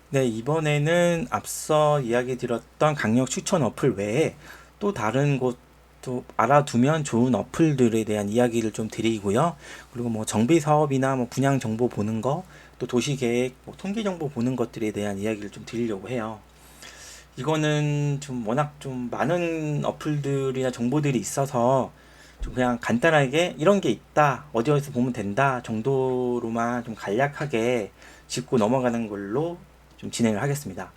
네, 이번에는 앞서 이야기 드렸던 강력 추천 어플 외에 또 다른 곳도 알아두면 좋은 어플들에 대한 이야기를 좀 드리고요. 그리고 뭐 정비 사업이나 뭐 분양 정보 보는 거, 또 도시 계획, 뭐 통계 정보 보는 것들에 대한 이야기를 좀 드리려고 해요. 이거는 좀 워낙 좀 많은 어플들이나 정보들이 있어서 좀 그냥 간단하게 이런 게 있다, 어디 어디서 보면 된다 정도로만 좀 간략하게 짚고 넘어가는 걸로 좀 진행을 하겠습니다.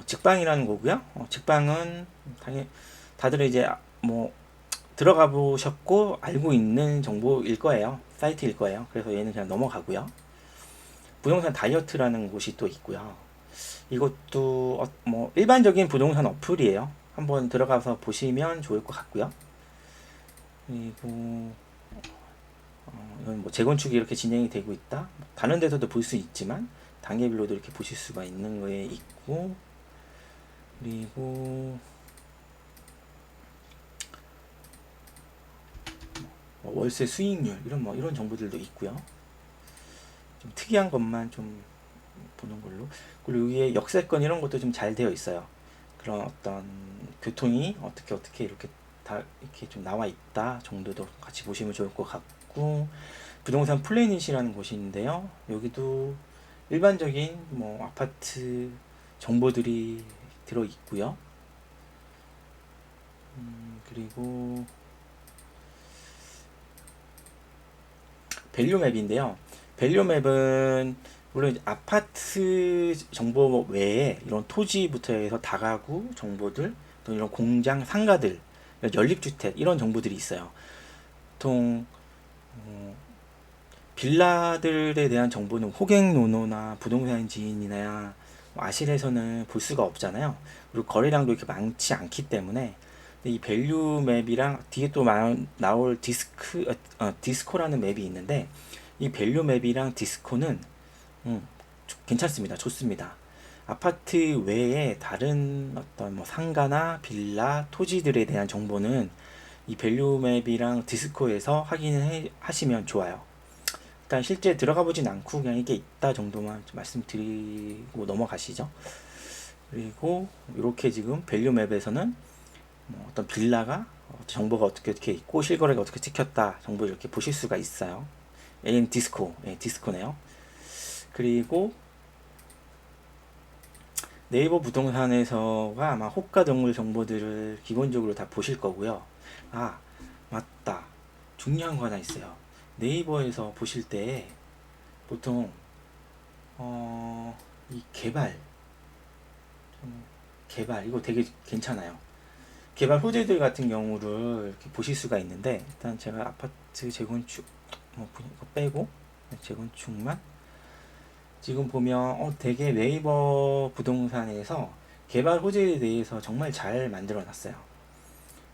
직방이라는 거고요. 직방은 당연히 다들 이제 뭐 들어가 보셨고 알고 있는 정보일 거예요. 사이트일 거예요. 그래서 얘는 그냥 넘어가고요. 부동산 다이어트라는 곳이 또 있고요. 이것도 뭐 일반적인 부동산 어플이에요. 한번 들어가서 보시면 좋을 것 같고요. 그리고 이건 뭐 재건축이 이렇게 진행이 되고 있다. 다른 데서도 볼 수 있지만 단계별로도 이렇게 보실 수가 있는 거에 있고, 그리고 뭐 월세 수익률 이런 정보들도 있고요. 좀 특이한 것만 좀 보는 걸로. 그리고 여기에 역세권 이런 것도 좀 잘 되어 있어요. 그런 어떤 교통이 어떻게 이렇게 다 이렇게 좀 나와 있다 정도도 같이 보시면 좋을 것 같고, 부동산 플래닛이라는 곳인데요. 여기도 일반적인 뭐 아파트 정보들이 들어 있고요. 그리고 밸류맵인데요. 밸류맵은 물론 아파트 정보 외에 이런 토지부터 해서 다가구 정보들, 또 이런 공장, 상가들, 연립주택 이런 정보들이 있어요. 보통 빌라들에 대한 정보는 호갱노노나 부동산 지인이나 아실에서는 볼 수가 없잖아요. 그리고 거래량도 이렇게 많지 않기 때문에 이 밸류 맵이랑 뒤에 또 나올 디스코라는 맵이 있는데, 이 밸류 맵이랑 디스코는 음, 괜찮습니다. 좋습니다. 아파트 외에 다른 어떤 뭐 상가나 빌라, 토지들에 대한 정보는 이 밸류 맵이랑 디스코에서 확인을 하시면 좋아요. 일단 실제 들어가 보진 않고 그냥 이게 있다 정도만 좀 말씀드리고 넘어가시죠. 그리고 이렇게 지금 밸류 맵에서는 뭐 어떤 빌라가 정보가 어떻게 있고 실거래가 어떻게 찍혔다 정보를 이렇게 보실 수가 있어요. 얘는 디스코, 디스코네요. 그리고 네이버 부동산에서가 아마 호가 동물 정보들을 기본적으로 다 보실 거고요. 아, 맞다. 중요한 거 하나 있어요. 네이버에서 보실 때 보통 이 개발 이거 되게 괜찮아요. 개발 호재들 같은 경우를 이렇게 보실 수가 있는데, 일단 제가 아파트 재건축 이거 빼고 재건축만 지금 보면 되게 네이버 부동산에서 개발 호재에 대해서 정말 잘 만들어 놨어요.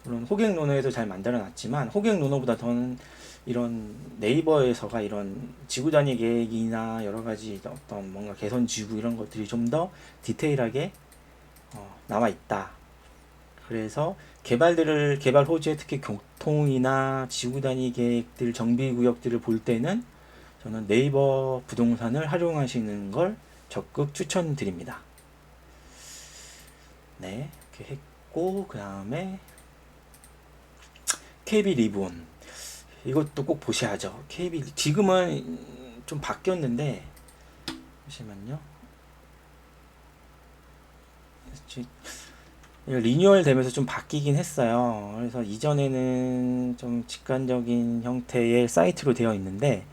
물론 호객 논어에도 잘 만들어 놨지만 호객 논어보다 더는 이런 네이버에서가 이런 지구 단위 계획이나 여러 가지 어떤 뭔가 개선 지구 이런 것들이 좀 더 디테일하게 나와 있다. 그래서 개발 호재, 특히 교통이나 지구 단위 계획들, 정비 구역들을 볼 때는 저는 네이버 부동산을 활용하시는 걸 적극 추천드립니다. 네, 이렇게 했고, 그 다음에 KB 리본. 이것도 꼭 보셔야죠. KB, 지금은 좀 바뀌었는데, 잠시만요. 리뉴얼 되면서 좀 바뀌긴 했어요. 그래서 이전에는 좀 직관적인 형태의 사이트로 되어 있는데,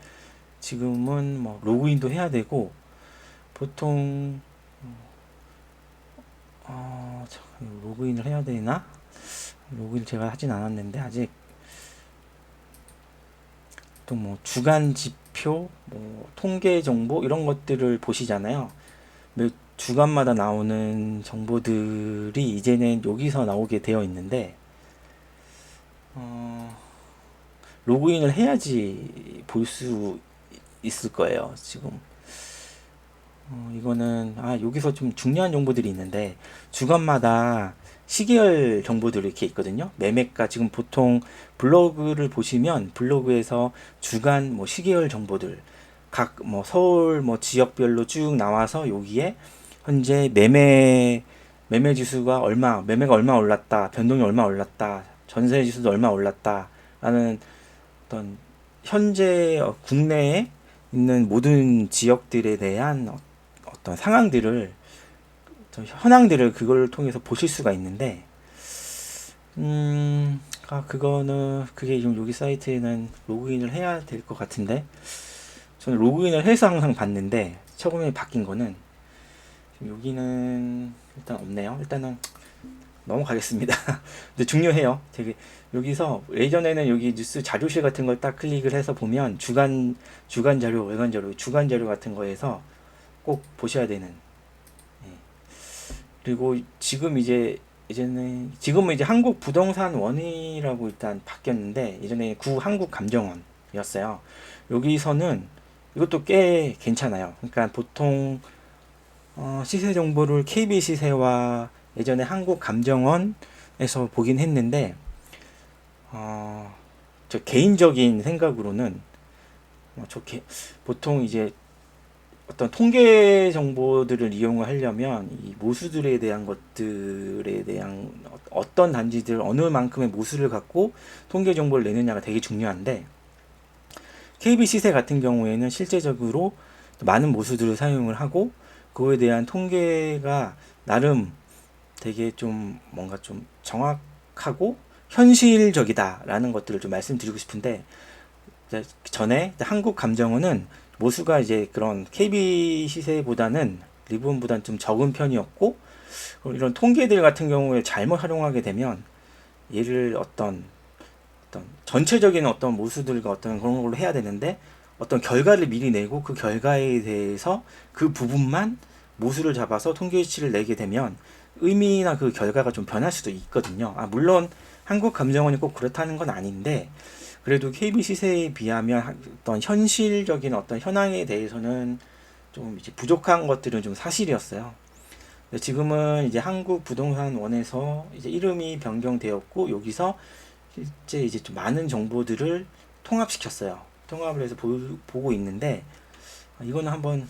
지금은 뭐 로그인도 해야 되고, 보통 로그인을 해야 되나? 로그인 제가 하진 않았는데 아직. 또 뭐 주간 지표, 뭐 통계 정보 이런 것들을 보시잖아요. 몇 주간마다 나오는 정보들이 이제는 여기서 나오게 되어 있는데, 어, 로그인을 해야지 볼 수 있을 거예요. 지금 이거는 여기서 좀 중요한 정보들이 있는데, 주간마다 시계열 정보들이 이렇게 있거든요. 매매가 지금 보통 블로그를 보시면 블로그에서 주간 뭐 시계열 정보들, 각 뭐 서울 뭐 지역별로 쭉 나와서 여기에 현재 매매 지수가 얼마, 매매가 얼마 올랐다, 변동이 얼마 올랐다, 전세 지수도 얼마 올랐다라는 어떤 현재 국내에 있는 모든 지역들에 대한 어떤 상황들을, 현황들을 그걸 통해서 보실 수가 있는데, 그게 지금 여기 사이트에는 로그인을 해야 될 것 같은데, 저는 로그인을 해서 항상 봤는데, 처음에 바뀐 거는, 지금 여기는 일단 없네요. 일단은 넘어가겠습니다. 근데 중요해요. 되게, 여기서 예전에는 여기 뉴스 자료실 같은 걸 딱 클릭을 해서 보면 주간 자료, 월간 자료, 주간 자료 같은 거에서 꼭 보셔야 되는. 예. 그리고 지금은 이제 한국 부동산 원이라고 일단 바뀌었는데, 예전에 구 한국 감정원이었어요. 여기서는 이것도 꽤 괜찮아요. 그러니까 보통 시세 정보를 KB 시세와 예전에 한국 감정원에서 보긴 했는데, 저 개인적인 생각으로는 보통 이제 어떤 통계 정보들을 이용을 하려면 이 모수들에 대한 것들에 대한 어떤 단지들 어느 만큼의 모수를 갖고 통계 정보를 내느냐가 되게 중요한데, KB 시세 같은 경우에는 실제적으로 많은 모수들을 사용을 하고 그거에 대한 통계가 나름 되게 좀 뭔가 좀 정확하고 현실적이다라는 것들을 좀 말씀드리고 싶은데, 전에 한국감정원은 모수가 이제 그런 KB 시세보다는 리본보다는 좀 적은 편이었고, 이런 통계들 같은 경우에 잘못 활용하게 되면 얘를 어떤 전체적인 어떤 모수들과 어떤 그런 걸로 해야 되는데, 어떤 결과를 미리 내고 그 결과에 대해서 그 부분만 모수를 잡아서 통계치를 내게 되면 의미나 그 결과가 좀 변할 수도 있거든요. 물론 한국감정원이 꼭 그렇다는 건 아닌데, 그래도 KB 시세에 비하면 어떤 현실적인 어떤 현황에 대해서는 좀 이제 부족한 것들은 좀 사실이었어요. 지금은 이제 한국부동산원에서 이제 이름이 변경되었고, 여기서 실제 이제 좀 많은 정보들을 통합시켰어요. 통합을 해서 보고 있는데, 이거는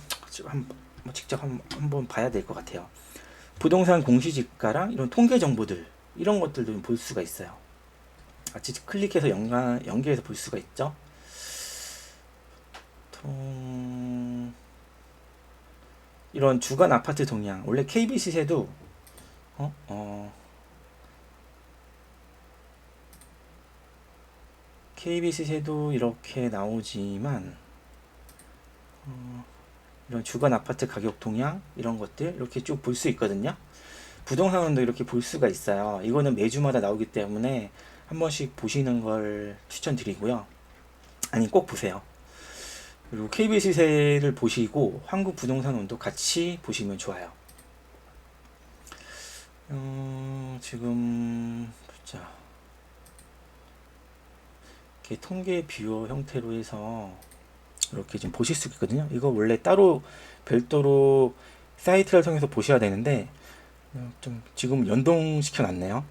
직접 한번 봐야 될 것 같아요. 부동산 공시지가랑 이런 통계 정보들, 이런 것들도 볼 수가 있어요. 같이 클릭해서 연계해서 볼 수가 있죠. 이런 주간 아파트 동향, 원래 KB 시세도 KB 시세도 이렇게 나오지만, 이런 주간 아파트 가격 동향 이런 것들 이렇게 쭉 볼 수 있거든요. 부동산원도 이렇게 볼 수가 있어요. 이거는 매주마다 나오기 때문에 한 번씩 보시는 걸 추천드리고요. 아니, 꼭 보세요. 그리고 KB 시세를 보시고 한국 부동산원도 같이 보시면 좋아요. 지금 보자. 이렇게 통계 뷰어 형태로 해서 이렇게 좀 보실 수 있거든요. 이거 원래 따로 별도로 사이트를 통해서 보셔야 되는데, 좀 지금 연동시켜 놨네요.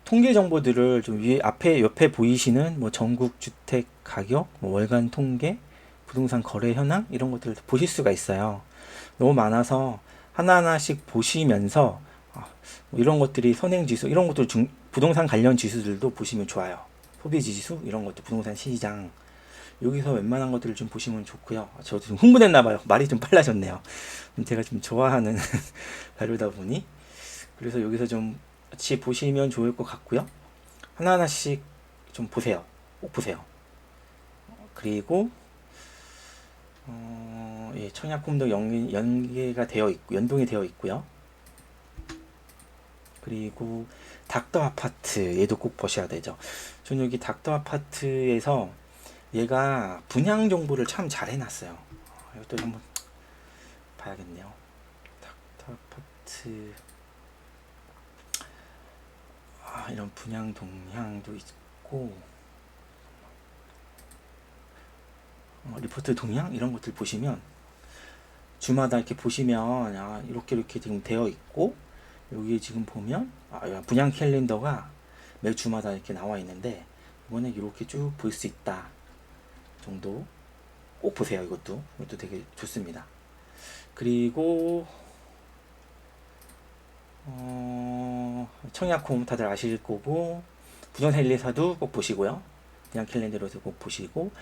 통계 정보들을 좀 위에 옆에 보이시는 뭐 전국 주택 가격, 뭐 월간 통계, 부동산 거래 현황 이런 것들을 보실 수가 있어요. 너무 많아서 하나하나씩 보시면서 뭐 이런 것들이 선행지수 이런 것들 부동산 관련 지수들도 보시면 좋아요. 소비지수 이런 것도 부동산 시장 여기서 웬만한 것들을 좀 보시면 좋고요. 저도 좀 흥분했나봐요. 말이 좀 빨라졌네요. 제가 좀 좋아하는 자료다 보니. 그래서 여기서 좀 같이 보시면 좋을 것 같고요. 하나하나씩 좀 보세요. 꼭 보세요. 그리고 예, 청약홈도 연계가 되어 있고 연동이 되어 있고요. 그리고 닥터 아파트 얘도 꼭 보셔야 되죠. 저는 여기 닥터 아파트에서 얘가 분양 정보를 참 잘 해놨어요. 이것도 한번 봐야겠네요. 닥터 아파트 이런 분양 동향도 있고 리포트 동향 이런 것들 보시면 주마다 이렇게 보시면 이렇게 지금 되어 있고, 여기 지금 보면 분양 캘린더가 매 주마다 이렇게 나와 있는데, 이번에 이렇게 쭉 볼 수 있다 정도 꼭 보세요. 이것도 되게 좋습니다. 그리고 청약홈 다들 아실 거고, 부동산 124도 꼭 보시고요. 그냥 캘린더로도 꼭 보시고,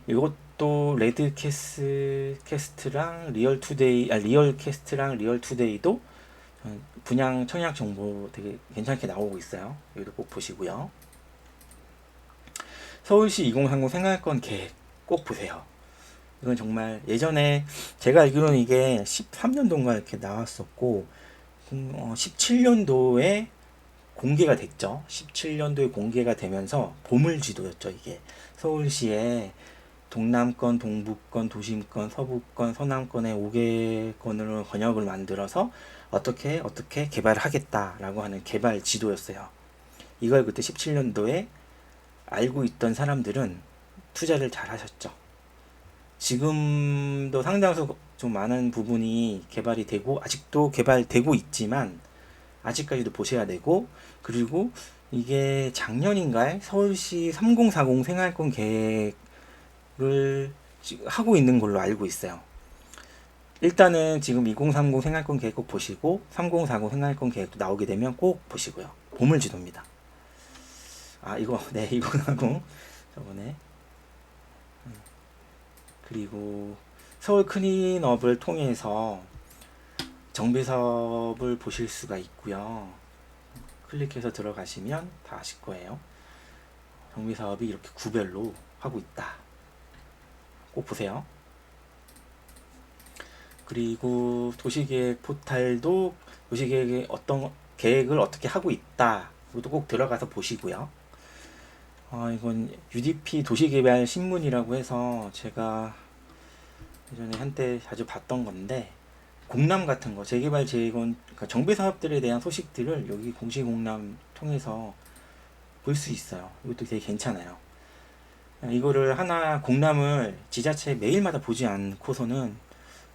이것도 레드 캐스트랑 리얼 투데이, 리얼 캐스트랑 리얼 투데이도 분양 청약 정보 되게 괜찮게 나오고 있어요. 이것도 꼭 보시고요. 서울시 2030 생활권 계획 꼭 보세요. 이건 정말 예전에 제가 알기로는 이게 13년도인가 이렇게 나왔었고, 17년도에 공개가 됐죠. 17년도에 공개가 되면서 보물지도였죠. 이게 서울시에 동남권, 동북권, 도심권, 서북권, 서남권의 5개권으로 권역을 만들어서 어떻게 개발을 하겠다라고 하는 개발 지도였어요. 이걸 그때 17년도에 알고 있던 사람들은 투자를 잘 하셨죠. 지금도 상당수 좀 많은 부분이 개발이 되고 아직도 개발되고 있지만 아직까지도 보셔야 되고, 그리고 이게 작년인가에 서울시 3040 생활권 계획을 하고 있는 걸로 알고 있어요. 일단은 지금 2030 생활권 계획 꼭 보시고 3040 생활권 계획도 나오게 되면 꼭 보시고요. 보물지도입니다. 이거 2040 저번에. 그리고 서울 클린업을 통해서 정비사업을 보실 수가 있고요. 클릭해서 들어가시면 다 아실 거예요. 정비사업이 이렇게 구별로 하고 있다. 꼭 보세요. 그리고 도시계획 포탈도 도시계획의 어떤 계획을 어떻게 하고 있다. 이것도 꼭 들어가서 보시고요. 이건 UDP 도시개발 신문이라고 해서 제가 예전에 한때 자주 봤던 건데, 공람 같은 거, 재개발, 재건, 그러니까 정비 사업들에 대한 소식들을 여기 공시 공람 통해서 볼 수 있어요. 이것도 되게 괜찮아요. 이거를 하나 공람을 지자체 매일마다 보지 않고서는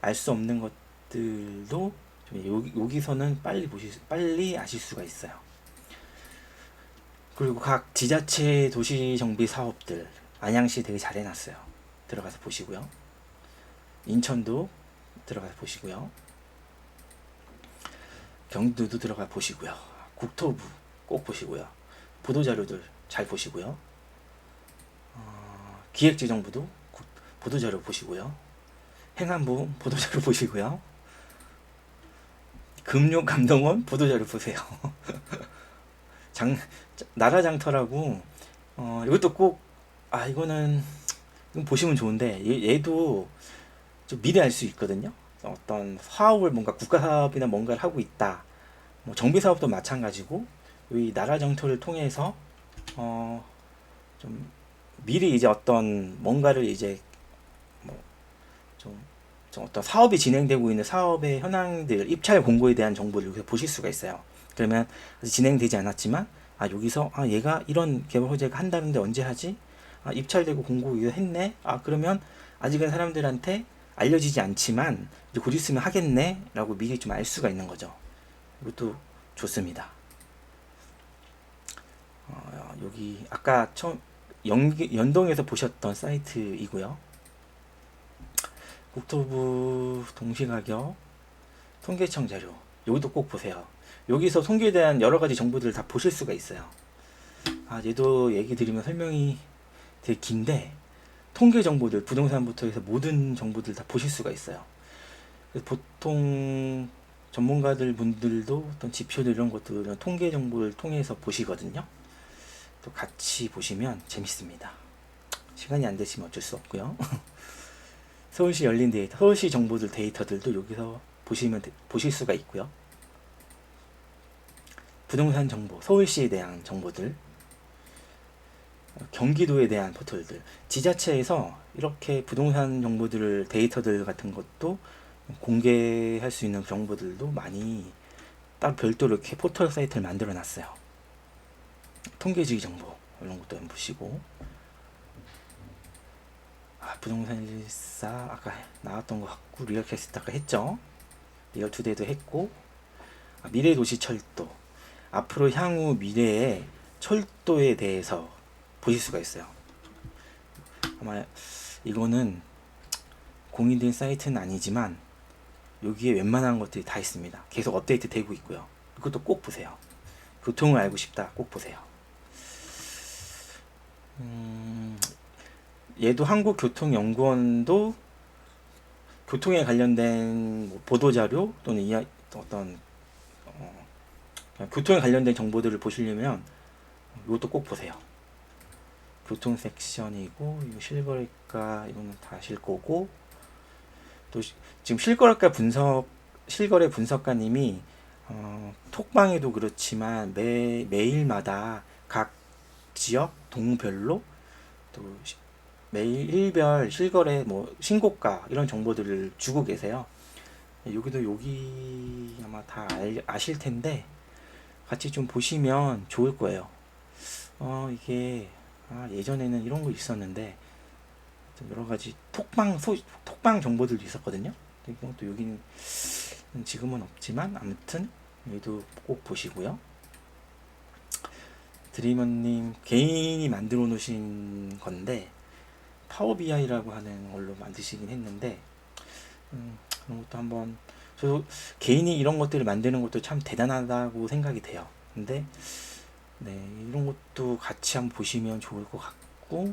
알 수 없는 것들도 여기서는 빨리 아실 수가 있어요. 그리고 각 지자체 도시 정비 사업들, 안양시 되게 잘 해놨어요. 들어가서 보시고요. 인천도 들어가서 보시고요. 경기도도 들어가 보시고요. 국토부 꼭 보시고요. 보도자료들 잘 보시고요. 기획재정부도 보도자료 보시고요. 행안부 보도자료 보시고요. 금융감독원 보도자료 보세요. 나라장터라고 이것도 꼭 이거는 보시면 좋은데, 얘도 좀 미리 알 수 있거든요. 어떤 사업을 뭔가 국가 사업이나 뭔가를 하고 있다. 뭐 정비 사업도 마찬가지고, 이 나라장터를 통해서 좀 미리 이제 어떤 뭔가를 이제 좀 어떤 사업이 진행되고 있는 사업의 현황들, 입찰 공고에 대한 정보를 여기서 보실 수가 있어요. 그러면 아직 진행되지 않았지만 여기서 얘가 이런 개발 호재가 한다는데 언제 하지? 입찰되고 공고 이거 했네? 그러면 아직은 사람들한테 알려지지 않지만 이제 곧 있으면 하겠네? 라고 미리 좀 알 수가 있는 거죠. 이것도 좋습니다. 여기 아까 처음 연동해서 보셨던 사이트이고요. 국토부 동시가격 통계청 자료, 여기도 꼭 보세요. 여기서 통계에 대한 여러 가지 정보들을 다 보실 수가 있어요. 얘도 얘기 드리면 설명이 되게 긴데, 통계 정보들, 부동산부터 해서 모든 정보들 다 보실 수가 있어요. 그래서 보통 전문가들 분들도 어떤 지표들 이런 것들은 통계 정보를 통해서 보시거든요. 또 같이 보시면 재밌습니다. 시간이 안 되시면 어쩔 수 없고요. 서울시 열린 데이터, 서울시 정보들 데이터들도 여기서 보실 수가 있고요. 부동산 정보, 서울시에 대한 정보들, 경기도에 대한 포털들, 지자체에서 이렇게 부동산 정보들을, 데이터들 같은 것도 공개할 수 있는 정보들도 많이 따로 별도로 이렇게 포털 사이트를 만들어 놨어요. 통계주의 정보 이런 것도 한번 보시고, 부동산 114 아까 나왔던 것 같고, 리얼캐스트 아까 했죠. 리얼투데이도 했고, 미래도시철도, 앞으로 향후 미래의 철도에 대해서 보실 수가 있어요. 아마 이거는 공인된 사이트는 아니지만 여기에 웬만한 것들이 다 있습니다. 계속 업데이트 되고 있고요. 이것도 꼭 보세요. 교통을 알고 싶다, 꼭 보세요. 얘도 한국교통연구원도 교통에 관련된 뭐 보도자료 또는 어떤 교통에 관련된 정보들을 보시려면 이것도 꼭 보세요. 교통 섹션이고, 이거 실거래가 이거는 다 아실 거고, 또 지금 실거래 분석가님이 톡방에도 그렇지만 매일마다 각 지역 동별로 또 매일 일별 실거래 뭐 신고가 이런 정보들을 주고 계세요. 여기 아마 다 아실 텐데 같이 좀 보시면 좋을 거예요. 이게 예전에는 이런 거 있었는데 좀 여러 가지 톡방 정보들도 있었거든요. 이것도 여기는 지금은 없지만 아무튼 여기도 꼭 보시고요. 드리머님 개인이 만들어 놓으신 건데 파워 BI라고 하는 걸로 만드시긴 했는데 그런 것도 한번 저도 개인이 이런 것들을 만드는 것도 참 대단하다고 생각이 돼요. 근데 네, 이런 것도 같이 한번 보시면 좋을 것 같고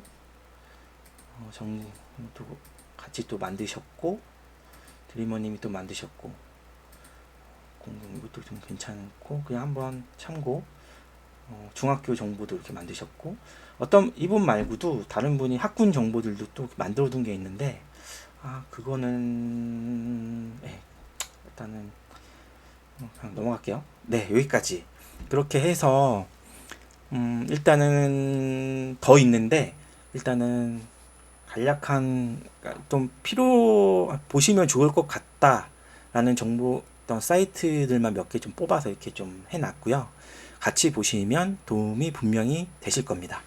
정도 같이 또 만드셨고 드리머님이 또 만드셨고 공동 이것도 좀 괜찮고 그냥 한번 참고 중학교 정보도 이렇게 만드셨고 어떤 이분 말고도 다른 분이 학군 정보들도 또 만들어 둔 게 있는데 그거는 일단은 그냥 넘어갈게요. 네, 여기까지 그렇게 해서 일단은 더 있는데 일단은 간략한 좀 보시면 좋을 것 같다라는 정보 어떤 사이트들만 몇 개 좀 뽑아서 이렇게 좀 해놨고요. 같이 보시면 도움이 분명히 되실 겁니다.